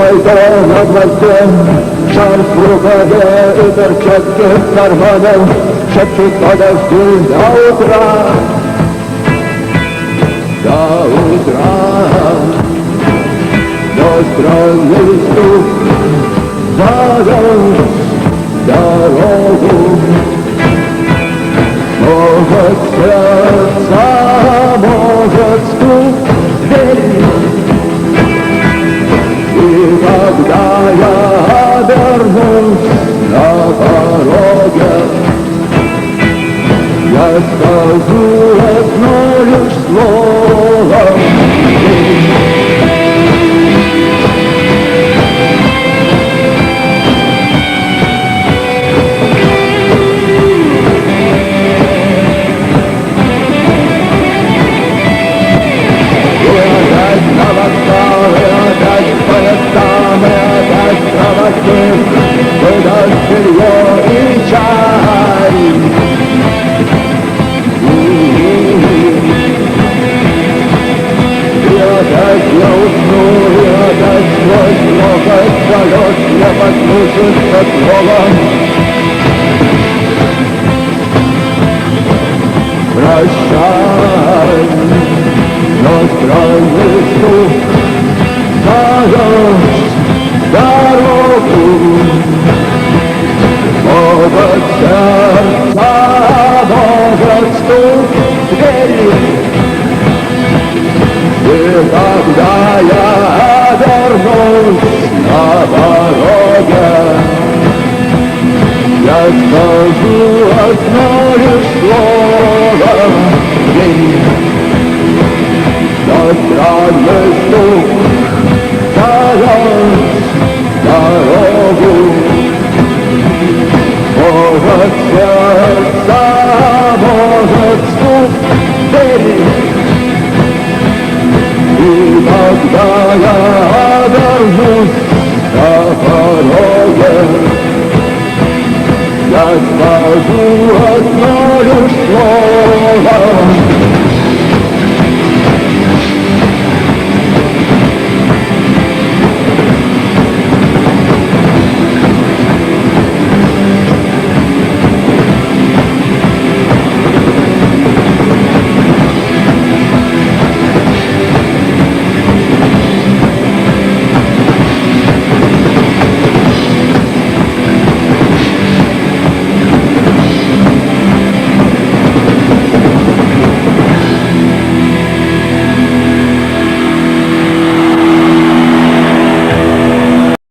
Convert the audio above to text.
пальто на гвозде, шарф в рукаве и перчатки в кармане, шепчут подожди до утра, до утра. Но странный стук зовет дорогу. Может сердце, может стук двери. И когда я обернусь на пороге, я скажу одно лишь слово. Выдать белье и чай. И опять я усну, и опять сквозь много полет я послушаться слова. Прощай, но странный стук зовет дорогу. Может сердце, может стук двери. И когда я обернусь на пороге, я скажу одно лишь слово. Но странный стук зовет дорогу. Может сердце, может стук двери.